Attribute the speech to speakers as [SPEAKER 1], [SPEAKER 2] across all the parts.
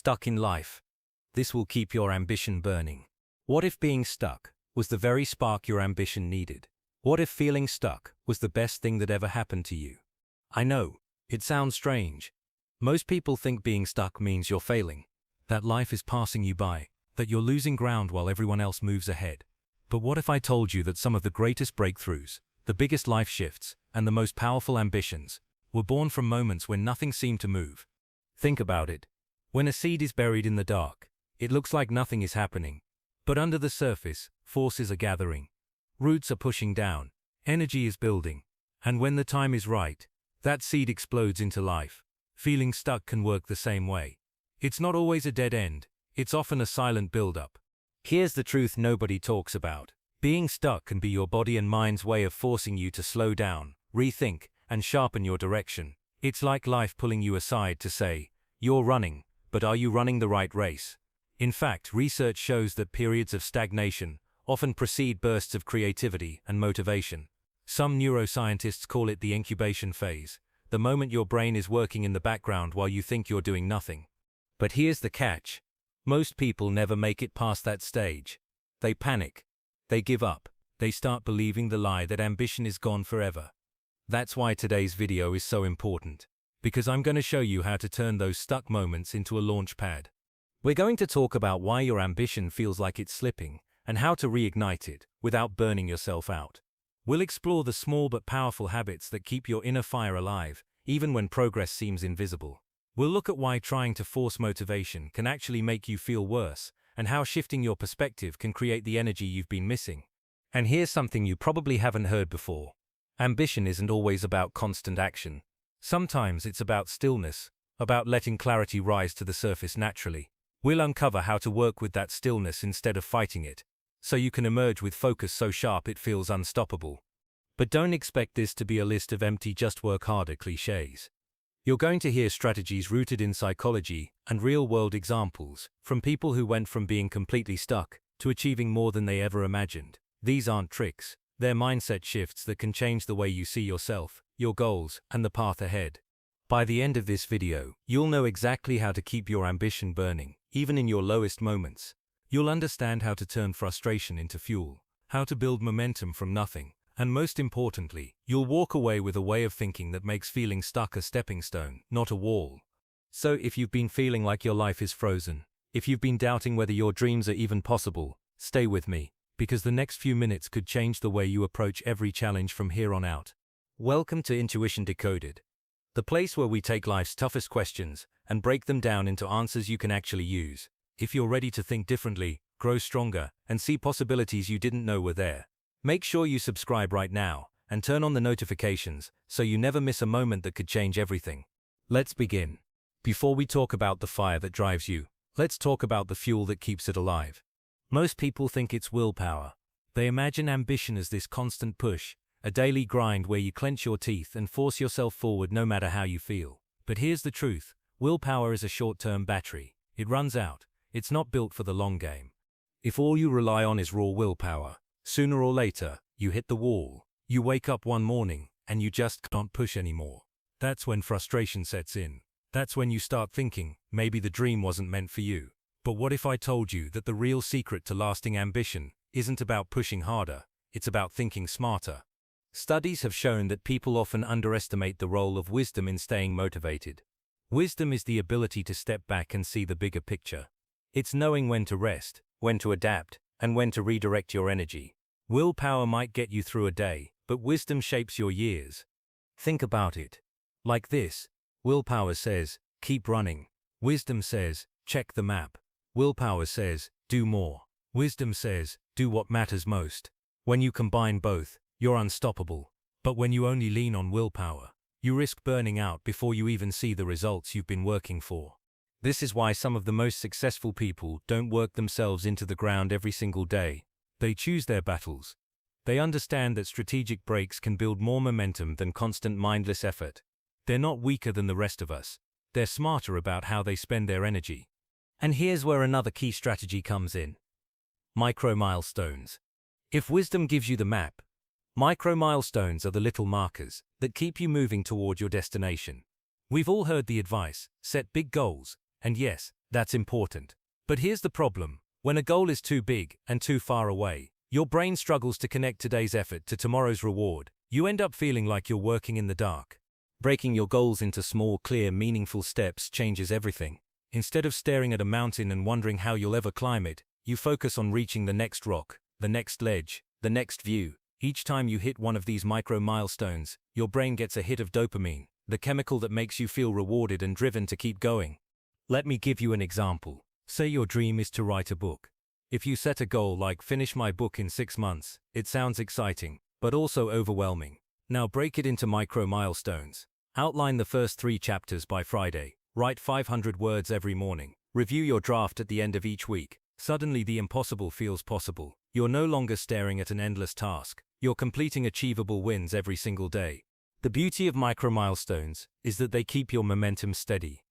[SPEAKER 1] stuck in life? This will keep your ambition burning. What if being stuck was the very spark your ambition needed? What if feeling stuck was the best thing that ever happened to you? I know, it sounds strange. Most people think being stuck means you're failing, that life is passing you by, that you're losing ground while everyone else moves ahead. But what if I told you that some of the greatest breakthroughs, the biggest life shifts, and the most powerful ambitions were born from moments when nothing seemed to move? Think about it. When a seed is buried in the dark, it looks like nothing is happening. But under the surface, forces are gathering. Roots are pushing down, energy is building, and when the time is right, that seed explodes into life. Feeling stuck can work the same way. It's not always a dead end, it's often a silent build-up. Here's the truth nobody talks about. Being stuck can be your body and mind's way of forcing you to slow down, rethink, and sharpen your direction. It's like life pulling you aside to say, you're running, but are you running the right race? In fact, research shows that periods of stagnation often precede bursts of creativity and motivation. Some neuroscientists call it the incubation phase, the moment your brain is working in the background while you think you're doing nothing. But here's the catch. Most people never make it past that stage. They panic. They give up. They start believing the lie that ambition is gone forever. That's why today's video is so important, because I'm going to show you how to turn those stuck moments into a launch pad. We're going to talk about why your ambition feels like it's slipping, and how to reignite it without burning yourself out. We'll explore the small but powerful habits that keep your inner fire alive, even when progress seems invisible. We'll look at why trying to force motivation can actually make you feel worse, and how shifting your perspective can create the energy you've been missing. And here's something you probably haven't heard before. Ambition isn't always about constant action. Sometimes it's about stillness, about letting clarity rise to the surface naturally. We'll uncover how to work with that stillness instead of fighting it, so you can emerge with focus so sharp it feels unstoppable. But don't expect this to be a list of empty just work harder cliches. You're going to hear strategies rooted in psychology and real-world examples from people who went from being completely stuck to achieving more than they ever imagined. These aren't tricks, they're mindset shifts that can change the way you see yourself, your goals, and the path ahead. By the end of this video, you'll know exactly how to keep your ambition burning, even in your lowest moments. You'll understand how to turn frustration into fuel, how to build momentum from nothing, and most importantly, you'll walk away with a way of thinking that makes feeling stuck a stepping stone, not a wall. So if you've been feeling like your life is frozen, if you've been doubting whether your dreams are even possible, stay with me, because the next few minutes could change the way you approach every challenge from here on out. Welcome to Intuition Decoded, the place where we take life's toughest questions and break them down into answers you can actually use. If you're ready to think differently, grow stronger, and see possibilities you didn't know were there, make sure you subscribe right now and turn on the notifications so you never miss a moment that could change everything. Let's begin. Before we talk about the fire that drives you, let's talk about the fuel that keeps it alive. Most people think it's willpower. They imagine ambition as this constant push, a daily grind where you clench your teeth and force yourself forward no matter how you feel. But here's the truth. Willpower is a short-term battery. It runs out. It's not built for the long game. If all you rely on is raw willpower, sooner or later, you hit the wall. You wake up one morning, and you just can't push anymore. That's when frustration sets in. That's when you start thinking, maybe the dream wasn't meant for you. But what if I told you that the real secret to lasting ambition isn't about pushing harder, it's about thinking smarter? Studies have shown that people often underestimate the role of wisdom in staying motivated. Wisdom is the ability to step back and see the bigger picture. It's knowing when to rest, when to adapt, and when to redirect your energy. Willpower might get you through a day, but wisdom shapes your years. Think about it. Like this. Willpower says, keep running. Wisdom says, check the map. Willpower says, do more. Wisdom says, do what matters most. When you combine both, you're unstoppable. But when you only lean on willpower, you risk burning out before you even see the results you've been working for. This is why some of the most successful people don't work themselves into the ground every single day. They choose their battles. They understand that strategic breaks can build more momentum than constant mindless effort. They're not weaker than the rest of us. They're smarter about how they spend their energy. And here's where another key strategy comes in. Micro-milestones. If wisdom gives you the map, micro-milestones are the little markers that keep you moving toward your destination. We've all heard the advice, set big goals, and yes, That's important. But here's the problem. When a goal is too big and too far away, your brain struggles to connect today's effort to tomorrow's reward. You end up feeling like you're working in the dark. Breaking your goals into small, clear, meaningful steps changes everything. Instead of staring at a mountain and wondering how you'll ever climb it, you focus on reaching the next rock, the next ledge, the next view. Each time you hit one of these micro-milestones, your brain gets a hit of dopamine, the chemical that makes you feel rewarded and driven to keep going. Let me give you an example. Say your dream is to write a book. If you set a goal like finish my book in 6 months, it sounds exciting, but also overwhelming. Now break it into micro-milestones. Outline the first 3 chapters by Friday. Write 500 words every morning. Review your draft at the end of each week. Suddenly the impossible feels possible. You're no longer staring at an endless task. You're completing achievable wins every single day. The beauty of micro-milestones is that they keep your momentum steady.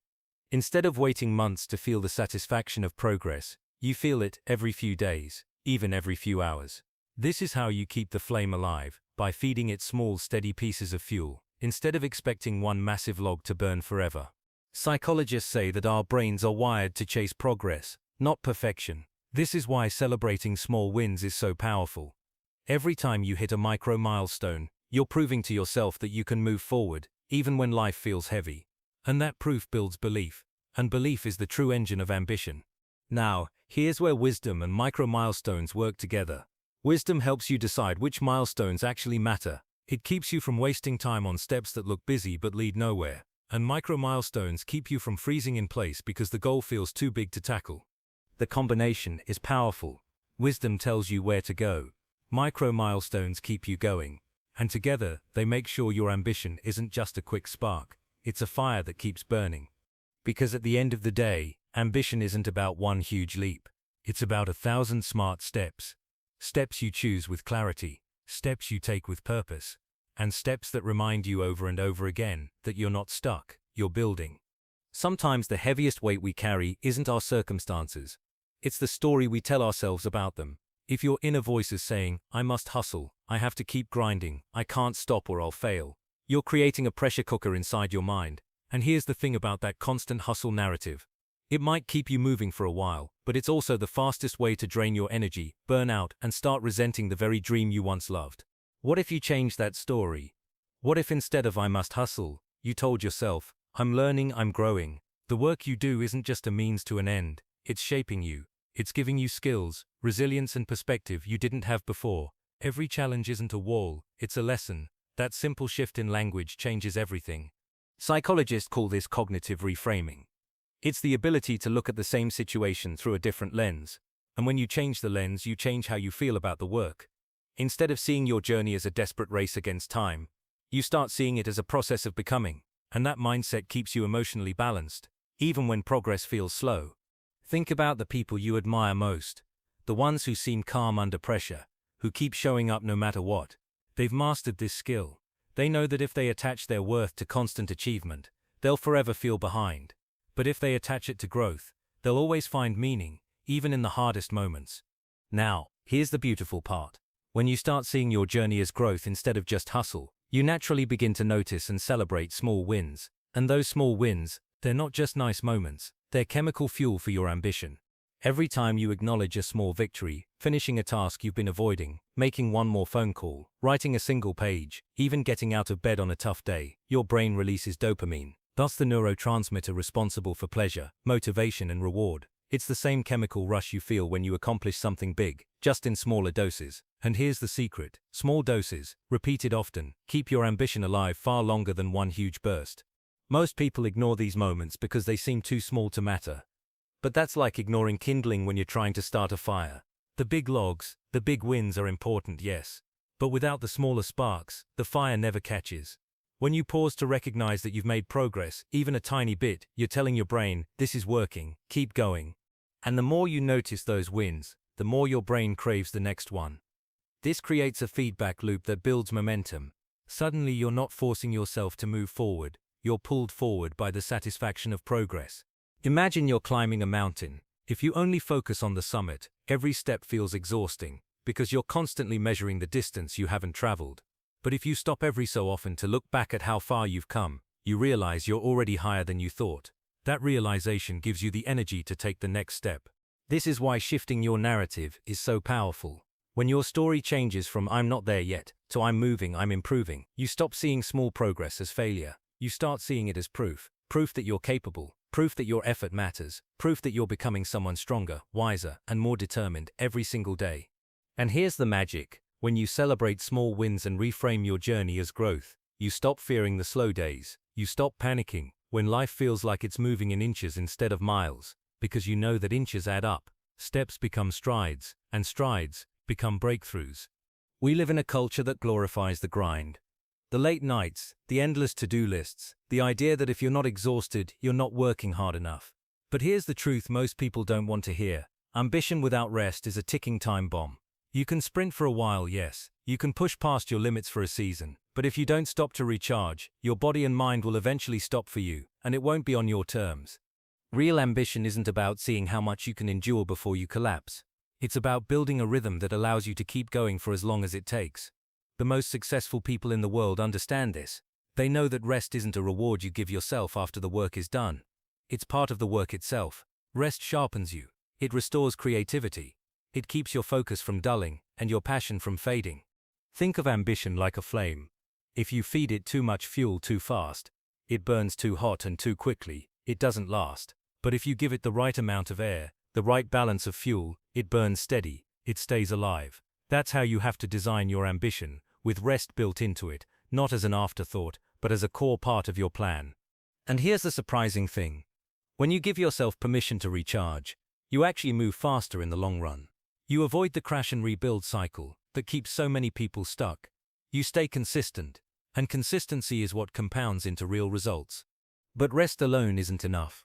[SPEAKER 1] Instead of waiting months to feel the satisfaction of progress, you feel it every few days, even every few hours. This is how you keep the flame alive, by feeding it small, steady pieces of fuel, instead of expecting one massive log to burn forever. Psychologists say that our brains are wired to chase progress, not perfection. This is why celebrating small wins is so powerful. Every time you hit a micro-milestone, you're proving to yourself that you can move forward, even when life feels heavy. And that proof builds belief, and belief is the true engine of ambition. Now, here's where wisdom and micro-milestones work together. Wisdom helps you decide which milestones actually matter. It keeps you from wasting time on steps that look busy but lead nowhere. And micro-milestones keep you from freezing in place because the goal feels too big to tackle. The combination is powerful. Wisdom tells you where to go. Micro-milestones keep you going. And together, they make sure your ambition isn't just a quick spark. It's a fire that keeps burning. Because at the end of the day, ambition isn't about one huge leap. It's about 1,000 smart steps. Steps you choose with clarity, steps you take with purpose, and steps that remind you over and over again that you're not stuck, you're building. Sometimes the heaviest weight we carry isn't our circumstances. It's the story we tell ourselves about them. If your inner voice is saying, I must hustle, I have to keep grinding, I can't stop or I'll fail, you're creating a pressure cooker inside your mind. And here's the thing about that constant hustle narrative. It might keep you moving for a while, but it's also the fastest way to drain your energy, burn out, and start resenting the very dream you once loved. What if you changed that story? What if instead of I must hustle, you told yourself, I'm learning, I'm growing. The work you do isn't just a means to an end, it's shaping you. It's giving you skills, resilience and perspective you didn't have before. Every challenge isn't a wall, it's a lesson. That simple shift in language changes everything. Psychologists call this cognitive reframing. It's the ability to look at the same situation through a different lens. And when you change the lens, you change how you feel about the work. Instead of seeing your journey as a desperate race against time, you start seeing it as a process of becoming. And that mindset keeps you emotionally balanced, even when progress feels slow. Think about the people you admire most. The ones who seem calm under pressure, who keep showing up no matter what. They've mastered this skill. They know that if they attach their worth to constant achievement, they'll forever feel behind. But if they attach it to growth, they'll always find meaning, even in the hardest moments. Now, here's the beautiful part. When you start seeing your journey as growth instead of just hustle, you naturally begin to notice and celebrate small wins. And those small wins, they're not just nice moments, they're chemical fuel for your ambition. Every time you acknowledge a small victory, finishing a task you've been avoiding, making one more phone call, writing a single page, even getting out of bed on a tough day, your brain releases dopamine. Thus the neurotransmitter responsible for pleasure, motivation and reward. It's the same chemical rush you feel when you accomplish something big, just in smaller doses. And here's the secret. Small doses, repeated often, keep your ambition alive far longer than one huge burst. Most people ignore these moments because they seem too small to matter. But that's like ignoring kindling when you're trying to start a fire. The big logs, the big wins are important, yes. But without the smaller sparks, the fire never catches. When you pause to recognize that you've made progress, even a tiny bit, you're telling your brain, this is working, keep going. And the more you notice those wins, the more your brain craves the next one. This creates a feedback loop that builds momentum. Suddenly you're not forcing yourself to move forward, you're pulled forward by the satisfaction of progress. Imagine you're climbing a mountain. If you only focus on the summit, every step feels exhausting, because you're constantly measuring the distance you haven't traveled. But if you stop every so often to look back at how far you've come, you realize you're already higher than you thought. That realization gives you the energy to take the next step. This is why shifting your narrative is so powerful. When your story changes from "I'm not there yet" to "I'm moving, I'm improving," you stop seeing small progress as failure. You start seeing it as proof. Proof that you're capable. Proof that your effort matters. Proof that you're becoming someone stronger, wiser, and more determined every single day. And here's the magic. When you celebrate small wins and reframe your journey as growth, you stop fearing the slow days. You stop panicking when life feels like it's moving in inches instead of miles, because you know that inches add up. Steps become strides, and strides become breakthroughs. We live in a culture that glorifies the grind. The late nights, the endless to-do lists, the idea that if you're not exhausted, you're not working hard enough. But here's the truth most people don't want to hear. Ambition without rest is a ticking time bomb. You can sprint for a while, yes. You can push past your limits for a season. But if you don't stop to recharge, your body and mind will eventually stop for you, and it won't be on your terms. Real ambition isn't about seeing how much you can endure before you collapse. It's about building a rhythm that allows you to keep going for as long as it takes. The most successful people in the world understand this. They know that rest isn't a reward you give yourself after the work is done. It's part of the work itself. Rest sharpens you. It restores creativity. It keeps your focus from dulling and your passion from fading. Think of ambition like a flame. If you feed it too much fuel too fast, it burns too hot and too quickly. It doesn't last. But if you give it the right amount of air, the right balance of fuel, it burns steady. It stays alive. That's how you have to design your ambition, with rest built into it, not as an afterthought, but as a core part of your plan. And here's the surprising thing. When you give yourself permission to recharge, you actually move faster in the long run. You avoid the crash and rebuild cycle that keeps so many people stuck. You stay consistent, and consistency is what compounds into real results. But rest alone isn't enough.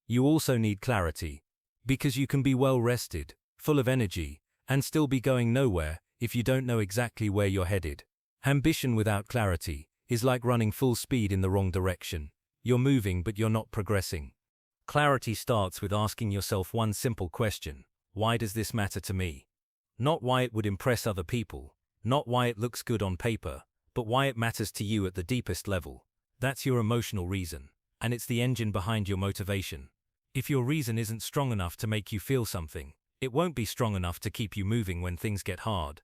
[SPEAKER 1] You also need clarity, because you can be well rested, full of energy, and still be going nowhere if you don't know exactly where you're headed. Ambition without clarity is like running full speed in the wrong direction. You're moving but you're not progressing. Clarity starts with asking yourself one simple question: why does this matter to me? Not why it would impress other people, not why it looks good on paper, but why it matters to you at the deepest level. That's your emotional reason, and it's the engine behind your motivation. If your reason isn't strong enough to make you feel something, it won't be strong enough to keep you moving when things get hard.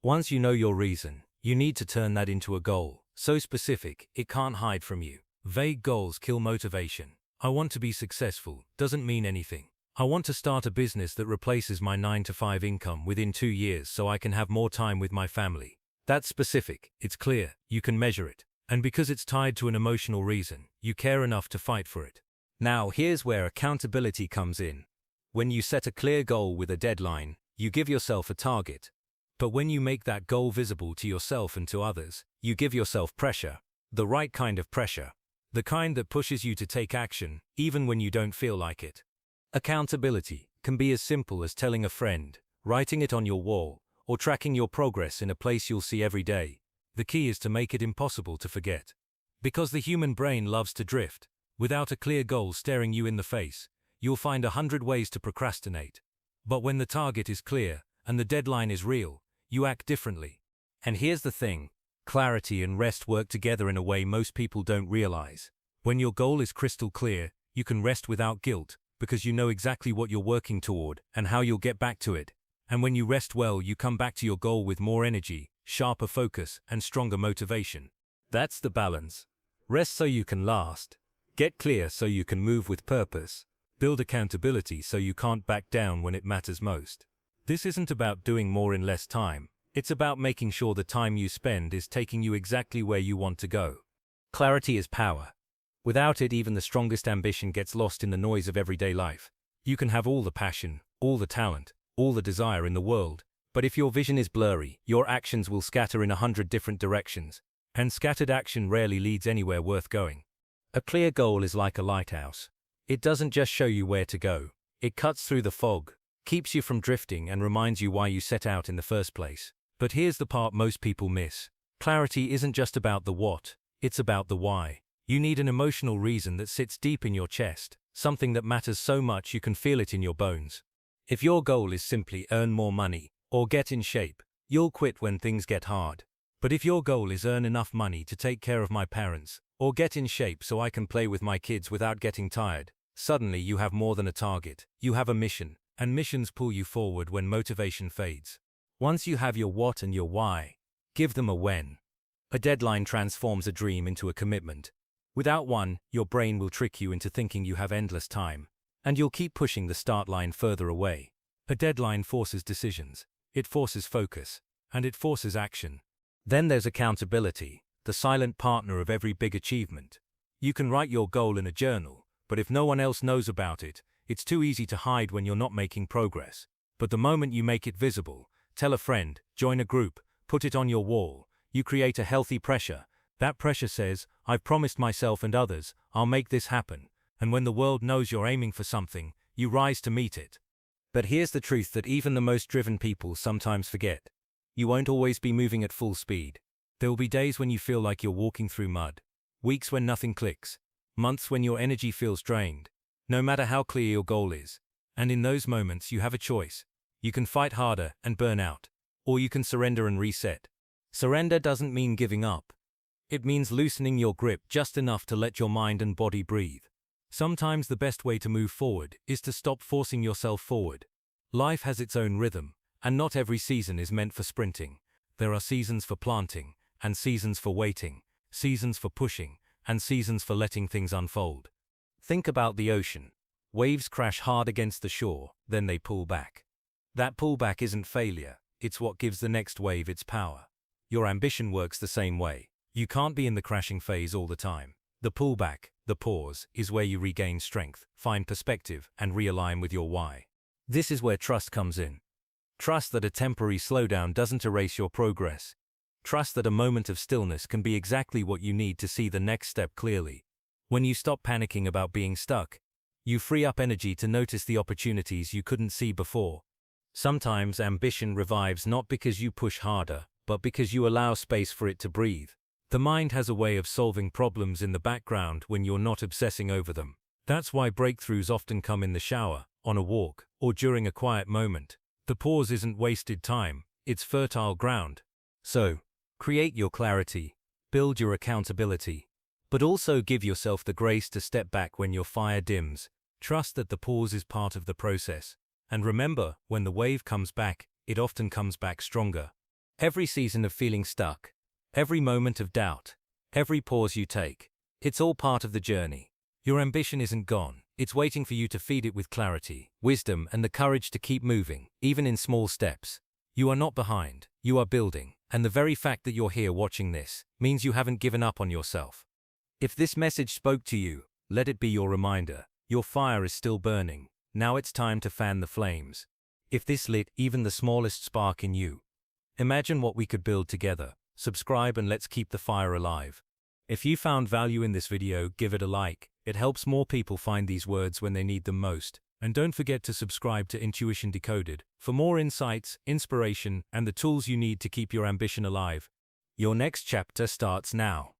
[SPEAKER 1] Once you know your reason, you need to turn that into a goal, so specific, it can't hide from you. Vague goals kill motivation. I want to be successful doesn't mean anything. I want to start a business that replaces my 9-to-5 income within 2 years so I can have more time with my family. That's specific, it's clear, you can measure it. And because it's tied to an emotional reason, you care enough to fight for it. Now here's where accountability comes in. When you set a clear goal with a deadline, you give yourself a target. But when you make that goal visible to yourself and to others, you give yourself pressure. The right kind of pressure. The kind that pushes you to take action, even when you don't feel like it. Accountability can be as simple as telling a friend, writing it on your wall, or tracking your progress in a place you'll see every day. The key is to make it impossible to forget. Because the human brain loves to drift. Without a clear goal staring you in the face, you'll find 100 ways to procrastinate. But when the target is clear, and the deadline is real, you act differently. And here's the thing. Clarity and rest work together in a way most people don't realize. When your goal is crystal clear, you can rest without guilt, because you know exactly what you're working toward and how you'll get back to it. And when you rest well, you come back to your goal with more energy, sharper focus, and stronger motivation. That's the balance. Rest so you can last. Get clear so you can move with purpose. Build accountability so you can't back down when it matters most. This isn't about doing more in less time. It's about making sure the time you spend is taking you exactly where you want to go. Clarity is power. Without it, even the strongest ambition gets lost in the noise of everyday life. You can have all the passion, all the talent, all the desire in the world, but if your vision is blurry, your actions will scatter in 100 different directions, and scattered action rarely leads anywhere worth going. A clear goal is like a lighthouse. It doesn't just show you where to go. It cuts through the fog, keeps you from drifting, and reminds you why you set out in the first place. But here's the part most people miss. Clarity isn't just about the what, it's about the why. You need an emotional reason that sits deep in your chest, something that matters so much you can feel it in your bones. If your goal is simply earn more money or get in shape, you'll quit when things get hard. But if your goal is earn enough money to take care of my parents or get in shape so I can play with my kids without getting tired, Suddenly you have more than a target, you have a mission, and missions pull you forward when motivation fades. Once you have your what and your why, give them a when. A deadline transforms a dream into a commitment. Without one, your brain will trick you into thinking you have endless time, and you'll keep pushing the start line further away. A deadline forces decisions, it forces focus, and it forces action. Then there's accountability, the silent partner of every big achievement. You can write your goal in a journal, but if no one else knows about it, it's too easy to hide when you're not making progress. But the moment you make it visible, tell a friend, join a group, put it on your wall, you create a healthy pressure. That pressure says, I've promised myself and others, I'll make this happen. And when the world knows you're aiming for something, you rise to meet it. But here's the truth that even the most driven people sometimes forget. You won't always be moving at full speed. There will be days when you feel like you're walking through mud, weeks when nothing clicks, months when your energy feels drained, no matter how clear your goal is. And in those moments you have a choice. You can fight harder and burn out, or you can surrender and reset. Surrender doesn't mean giving up. It means loosening your grip just enough to let your mind and body breathe. Sometimes the best way to move forward is to stop forcing yourself forward. Life has its own rhythm, and not every season is meant for sprinting. There are seasons for planting, and seasons for waiting, seasons for pushing, and seasons for letting things unfold. Think about the ocean. Waves crash hard against the shore, then they pull back. That pullback isn't failure, it's what gives the next wave its power. Your ambition works the same way. You can't be in the crashing phase all the time. The pullback, the pause, is where you regain strength, find perspective, and realign with your why. This is where trust comes in. Trust that a temporary slowdown doesn't erase your progress. Trust that a moment of stillness can be exactly what you need to see the next step clearly. When you stop panicking about being stuck, you free up energy to notice the opportunities you couldn't see before. Sometimes ambition revives not because you push harder, but because you allow space for it to breathe. The mind has a way of solving problems in the background when you're not obsessing over them. That's why breakthroughs often come in the shower, on a walk, or during a quiet moment. The pause isn't wasted time, it's fertile ground. So, create your clarity, build your accountability, but also give yourself the grace to step back when your fire dims. Trust that the pause is part of the process. And remember, when the wave comes back, it often comes back stronger. Every season of feeling stuck, every moment of doubt, every pause you take, it's all part of the journey. Your ambition isn't gone, it's waiting for you to feed it with clarity, wisdom, and the courage to keep moving, even in small steps. You are not behind, you are building, and the very fact that you're here watching this means you haven't given up on yourself. If this message spoke to you, let it be your reminder. Your fire is still burning, now it's time to fan the flames. If this lit even the smallest spark in you, imagine what we could build together. Subscribe and let's keep the fire alive. If you found value in this video, give it a like. It helps more people find these words when they need them most. And don't forget to subscribe to Intuition Decoded for more insights, inspiration, and the tools you need to keep your ambition alive. Your next chapter starts now.